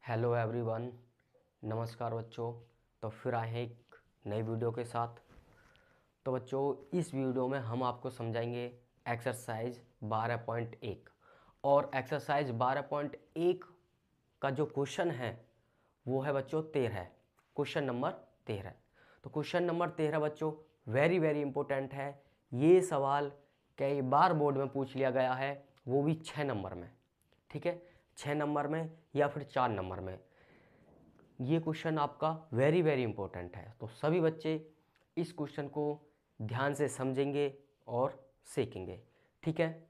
Hello everyone, नमस्कार बच्चों। तो फिर आए हैं एक नई वीडियो के साथ। तो बच्चों, इस वीडियो में हम आपको समझाएंगे एक्सरसाइज 12.1 और एक्सरसाइज 12.1 का जो क्वेश्चन है वो है बच्चों 13, क्वेश्चन नंबर 13। तो क्वेश्चन नंबर 13 बच्चों वेरी वेरी इंपॉर्टेंट है। ये सवाल कई बार बोर्ड में पूछ लिया गया है, वो भी 6 नंबर में। ठीक है, 6 नंबर में या फिर 4 नंबर में। ये क्वेश्चन आपका वेरी वेरी इंपॉर्टेंट है। तो सभी बच्चे इस क्वेश्चन को ध्यान से समझेंगे और सीखेंगे। ठीक है,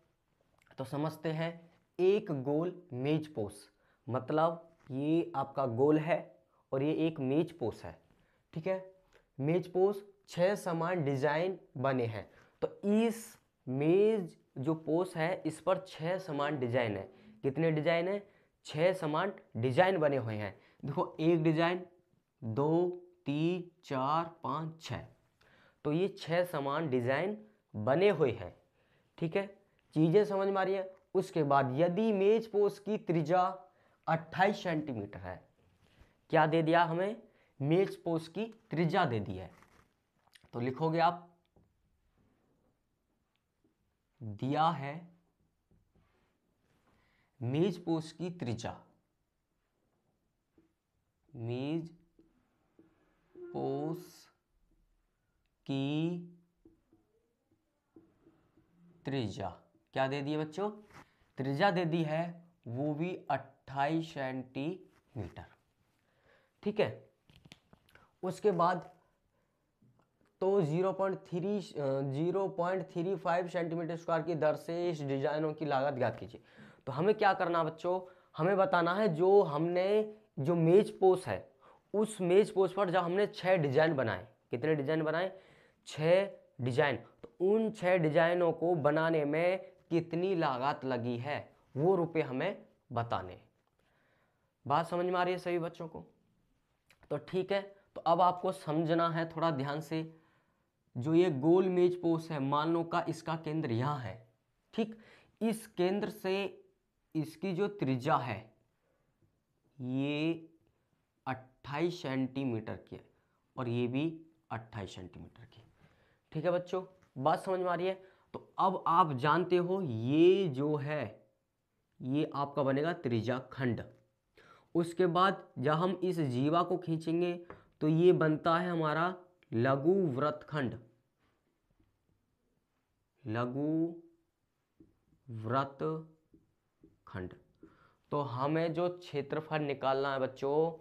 तो समझते हैं। एक गोल मेज पोस, मतलब ये आपका गोल है और ये एक मेज पोस है। ठीक है, मेज पोस 6 समान डिजाइन बने हैं। तो इस मेज जो पोस है इस पर 6 समान डिजाइन है। कितने डिजाइन है? 6 समान डिजाइन बने हुए हैं। देखो, एक डिजाइन, 2, 3, 4, 5, 6। तो ये 6 समान डिजाइन बने हुए हैं। ठीक है, चीजें समझ में आ रही है। उसके बाद यदि मेज पोस की त्रिज्या 28 सेंटीमीटर है, क्या दे दिया हमें? मेज पोस की त्रिज्या दे दी है। तो लिखोगे आप, दिया है मेज पोस की त्रिज्या, मेज पोस की त्रिज्या क्या दे दी है बच्चों? त्रिज्या दे दी है, वो भी 28 सेंटीमीटर। ठीक है, उसके बाद तो 0.35 सेंटीमीटर स्क्वायर की दर से इस डिजाइनों की लागत ज्ञात कीजिए। तो हमें क्या करना बच्चों? हमें बताना है जो हमने जो मेज पोस है उस मेज पोस पर जब हमने 6 डिजाइन बनाए। कितने डिजाइन बनाए? 6 डिजाइन। तो उन 6 डिजाइनों को बनाने में कितनी लागत लगी है वो रुपए हमें बताने। बात समझ में आ रही है सभी बच्चों को? तो ठीक है, तो अब आपको समझना है थोड़ा ध्यान से। जो ये गोल मेज पोस है, मान लो का इसका केंद्र यहां है। ठीक, इस केंद्र से इसकी जो त्रिज्या है ये 28 सेंटीमीटर की है और ये भी 28 सेंटीमीटर की। ठीक है बच्चों, बात समझ में आ रही है? तो अब आप जानते हो ये जो है ये आपका बनेगा त्रिज्या खंड। उसके बाद जब हम इस जीवा को खींचेंगे तो ये बनता है हमारा लघु वृत्तखंड। लघु वृत्तखंड। तो हमें जो क्षेत्रफल निकालना है बच्चों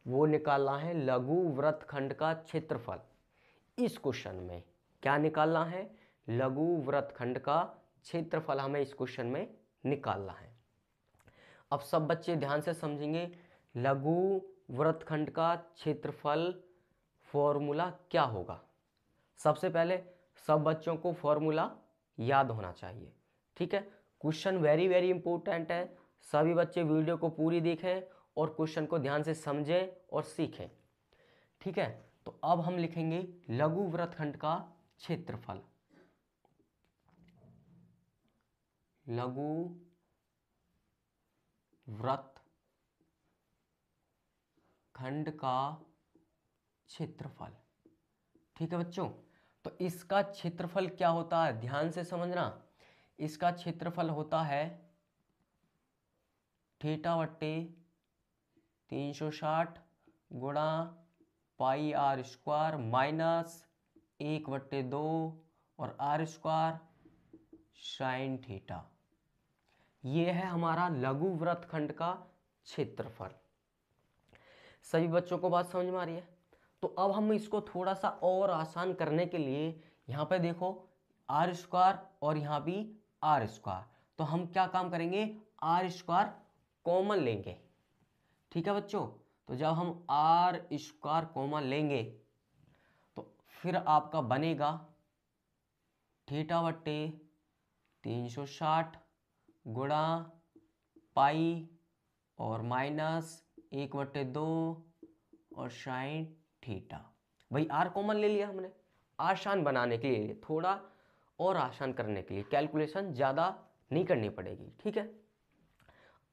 वो निकालना है लघु वृत्तखंड का क्षेत्रफल। इस क्वेश्चन में क्या निकालना है? लघु वृत्तखंड का क्षेत्रफल हमें इस क्वेश्चन में निकालना है। अब सब बच्चे ध्यान से समझेंगे। लघु वृत्तखंड का क्षेत्रफल फॉर्मूला क्या होगा? सबसे पहले सब बच्चों को फॉर्मूला याद होना चाहिए। ठीक है, क्वेश्चन वेरी वेरी इंपॉर्टेंट है। सभी बच्चे वीडियो को पूरी देखें और क्वेश्चन को ध्यान से समझें और सीखें। ठीक है, तो अब हम लिखेंगे लघु वृत्तखंड का क्षेत्रफल। लघु वृत्तखंड का क्षेत्रफल। ठीक है बच्चों, तो इसका क्षेत्रफल क्या होता है ध्यान से समझना। इसका क्षेत्रफल होता है थीटा बट्टे 360 गुणा पाई आर स्क्वायर माइनस 1/2 और आर स्क्वायर साइन थीटा। ये है हमारा लघु वृत्तखंड का क्षेत्रफल। सभी बच्चों को बात समझ में आ रही है? तो अब हम इसको थोड़ा सा और आसान करने के लिए यहां पे देखो आर स्क्वायर और यहां भी आर स्क्वायर। तो हम क्या काम करेंगे? आर स्क्वायर कॉमन लेंगे। ठीक है बच्चों, तो जब हम आर स्क्वायर कॉमन लेंगे तो फिर आपका बनेगा थीटा बट्टे 360 गुणा पाई और माइनस 1/2 और साइन थीटा। भाई आर कॉमन ले लिया हमने आसान बनाने के लिए, थोड़ा और आसान करने के लिए, कैलकुलेशन ज़्यादा नहीं करनी पड़ेगी। ठीक है,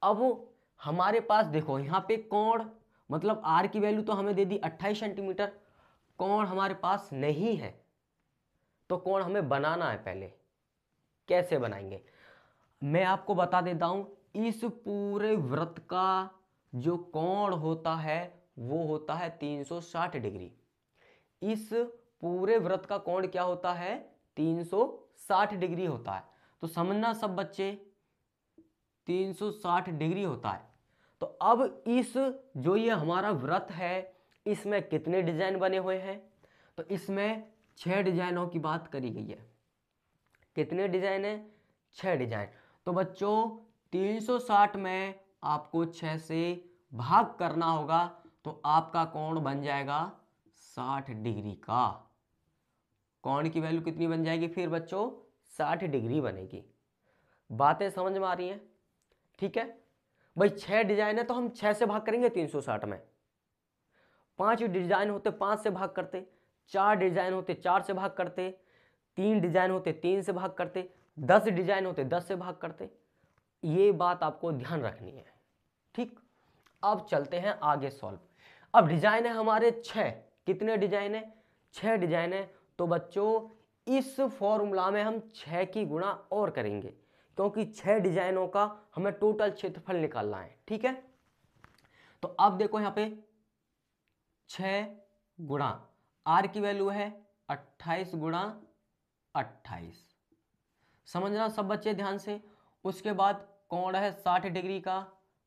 अब हमारे पास देखो यहाँ पे कोण, मतलब आर की वैल्यू तो हमें दे दी 28 सेंटीमीटर, कोण हमारे पास नहीं है, तो कोण हमें बनाना है। पहले कैसे बनाएंगे मैं आपको बता देता हूं। इस पूरे वृत्त का जो कोण होता है वो होता है 360 डिग्री। इस पूरे वृत्त का कोण क्या होता है? 360 डिग्री होता है। तो समझना सब बच्चे, 360 डिग्री होता है। तो अब इस जो ये हमारा वृत्त है इसमें कितने डिजाइन बने हुए हैं? तो इसमें 6 डिजाइनों की बात करी गई है। कितने डिजाइन है? 6 डिजाइन। तो बच्चों 360 में आपको 6 से भाग करना होगा, तो आपका कोण बन जाएगा 60 डिग्री का। कोण की वैल्यू कितनी बन जाएगी फिर बच्चों? 60 डिग्री बनेगी। बातें समझ में आ रही हैं? ठीक है भाई, 6 डिजाइन है तो हम 6 से भाग करेंगे 360 में। 5 डिजाइन होते 5 से भाग करते, 4 डिजाइन होते 4 से भाग करते, 3 डिजाइन होते 3 से भाग करते, 10 डिजाइन होते 10 से भाग करते। ये बात आपको ध्यान रखनी है। ठीक, अब चलते हैं आगे सॉल्व। अब डिजाइन है हमारे 6। कितने डिजाइन है? 6 डिजाइन है। तो बच्चों इस फॉर्मूला में हम 6 की गुणा और करेंगे, क्योंकि 6 डिजाइनों का हमें टोटल क्षेत्रफल निकालना है। ठीक है, तो अब देखो यहां पे 6 गुणा आर की वैल्यू है 28 गुणा 28। समझना सब बच्चे ध्यान से। उसके बाद कोण है 60 डिग्री का,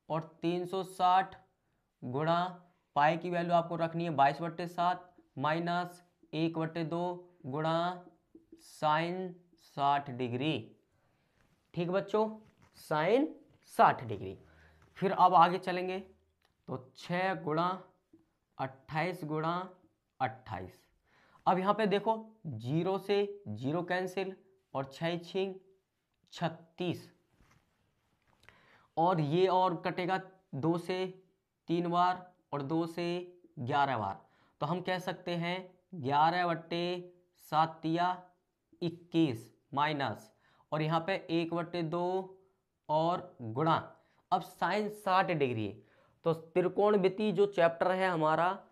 और 360 गुणा पाई की वैल्यू आपको रखनी है 22/7 माइनस 1/2 गुणा साइन 60 डिग्री। ठीक बच्चों, साइन 60 डिग्री। फिर अब आगे चलेंगे तो 6 गुणा 28 गुणा 28। अब यहाँ पे देखो 0 से 0 कैंसिल, और 6 छिंग 36, और ये और कटेगा 2 से 3 बार और 2 से 11 बार। तो हम कह सकते हैं 11/7 21 माइनस, और यहाँ पे 1/2 और गुणा। अब साइन 60 डिग्री, तो त्रिकोणमिति जो चैप्टर है हमारा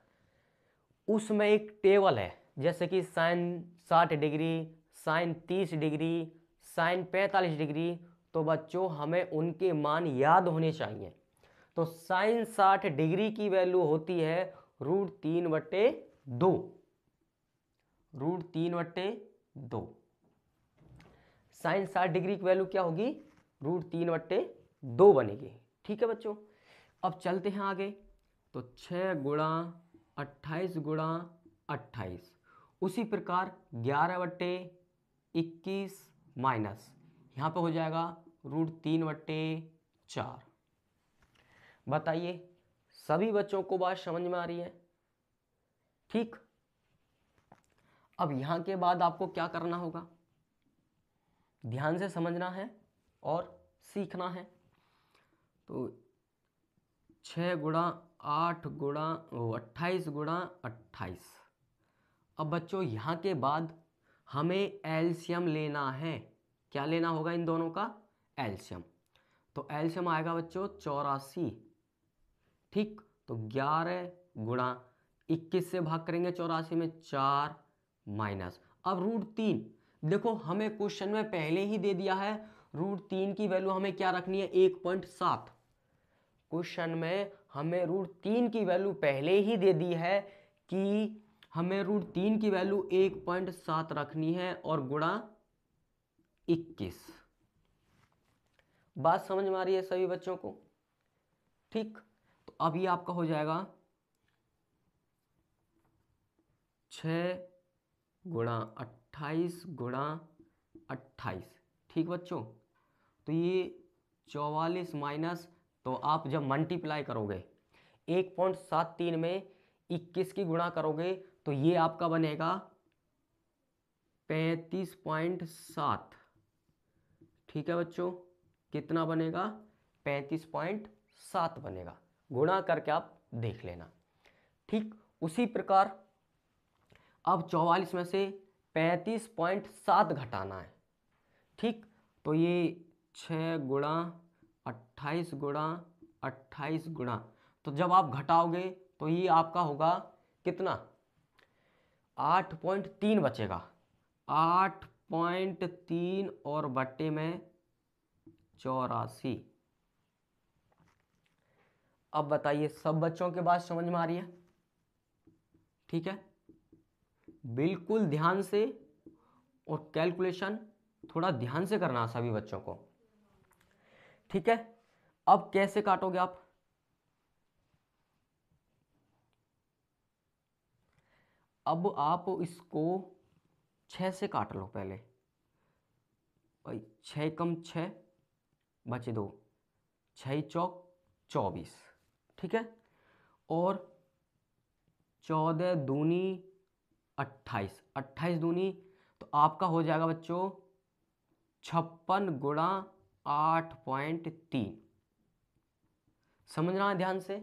उसमें एक टेबल है, जैसे कि sine 60 degree, sine 30 degree, sine 45 degree. तो बच्चों हमें उनके मान याद होने चाहिए। तो साइन 60 डिग्री की वैल्यू होती है √3/2। √3/2। साइन 60 डिग्री की वैल्यू क्या होगी? √3/2 बनेगी। ठीक है बच्चों, अब चलते हैं आगे। तो 6 गुणा 28 गुणा 28, उसी प्रकार 11/21 माइनस, यहाँ पे हो जाएगा √3/4। बताइए सभी बच्चों को बात समझ में आ रही है? ठीक, अब यहाँ के बाद आपको क्या करना होगा? ध्यान से समझना है और सीखना है। तो 6 गुणा 8 गुणा 28 गुणा 28। अब बच्चों यहाँ के बाद हमें एलसीएम लेना है। क्या लेना होगा? इन दोनों का एलसीएम। तो एलसीएम आएगा बच्चों 84। ठीक, तो 11 गुणा 21 से भाग करेंगे 84 में, 4 माइनस। अब √3, देखो हमें क्वेश्चन में पहले ही दे दिया है √3 की वैल्यू हमें क्या रखनी है? 1.7। क्वेश्चन में हमें √3 की वैल्यू पहले ही दे दी है कि हमें √3 की वैल्यू 1.7 रखनी है, और गुणा 21। बात समझ में आ रही है सभी बच्चों को? ठीक, तो अब ये आपका हो जाएगा 6 गुणा 28 गुणा 28। ठीक बच्चों, तो ये 44 माइनस, तो आप जब मल्टीप्लाई करोगे 1.73 में 21 की गुणा करोगे तो ये आपका बनेगा 35.7। ठीक है बच्चों, कितना बनेगा? 35.7 बनेगा। गुणा करके आप देख लेना। ठीक, उसी प्रकार अब 44 में से 35.7 घटाना है। ठीक, तो ये 6 गुणा 28 गुणा 28 गुणा, तो जब आप घटाओगे तो ये आपका होगा कितना, 8.3 बचेगा, 8.3 और बट्टे में 84। अब बताइए सब बच्चों के बात समझ में आ रही है? ठीक है, बिल्कुल ध्यान से और कैलकुलेशन थोड़ा ध्यान से करना सभी बच्चों को। ठीक है, अब कैसे काटोगे आप? अब आप इसको 6 से काट लो पहले। भाई 6 कम 6 बचे 2, 6 चौक 24। ठीक है, और 14 दूनी 28, 28 दूनी तो आपका हो जाएगा बच्चों 56 गुणा 8.3। समझना है ध्यान से,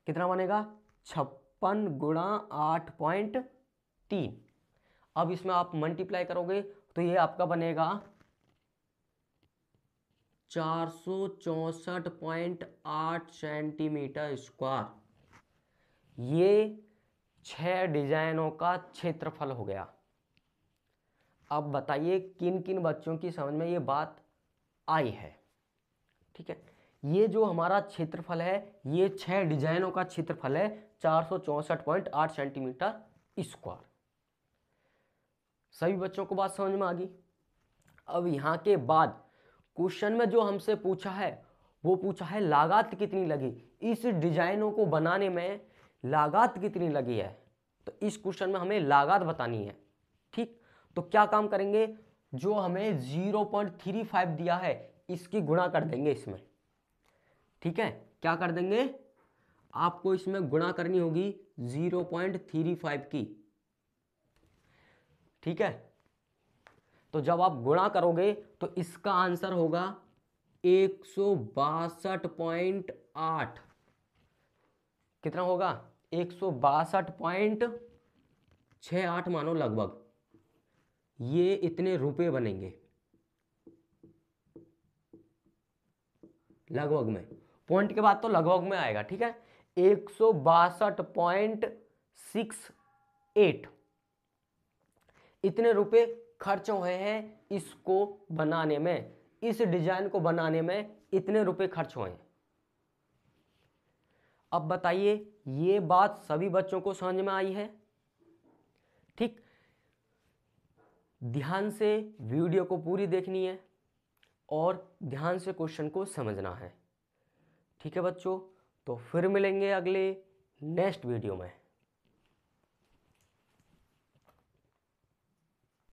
कितना बनेगा, 56 गुणा 8.3। अब इसमें आप मल्टीप्लाई करोगे तो ये आपका बनेगा 464.8 सेंटीमीटर स्क्वायर। ये 6 डिजाइनों का क्षेत्रफल हो गया। अब बताइए किन किन बच्चों की समझ में ये बात आई है? ठीक है, ये जो हमारा क्षेत्रफल है ये 6 डिजाइनों का क्षेत्रफल है, 464.8 सेंटीमीटर स्क्वायर। सभी बच्चों को बात समझ में आ गई? अब यहाँ के बाद क्वेश्चन में जो हमसे पूछा है वो पूछा है लागत कितनी लगी, इस डिजाइनों को बनाने में लागत कितनी लगी है। तो इस क्वेश्चन में हमें लागत बतानी है। ठीक, तो क्या काम करेंगे, जो हमें 0.35 दिया है इसकी गुणा कर देंगे इसमें। ठीक है, क्या कर देंगे, आपको इसमें गुणा करनी होगी 0.35 की। ठीक है, तो जब आप गुणा करोगे तो इसका आंसर होगा 162.8। कितना होगा, 162.68 मानो लगभग, ये इतने रुपए बनेंगे लगभग में, पॉइंट के बाद तो लगभग में आएगा। ठीक है, 162.68 इतने रुपए खर्च हुए हैं इसको बनाने में, इस डिजाइन को बनाने में इतने रुपए खर्च हुए हैं। अब बताइए ये बात सभी बच्चों को समझ में आई है? ठीक, ध्यान से वीडियो को पूरी देखनी है और ध्यान से क्वेश्चन को समझना है। ठीक है बच्चों, तो फिर मिलेंगे अगले नेक्स्ट वीडियो में।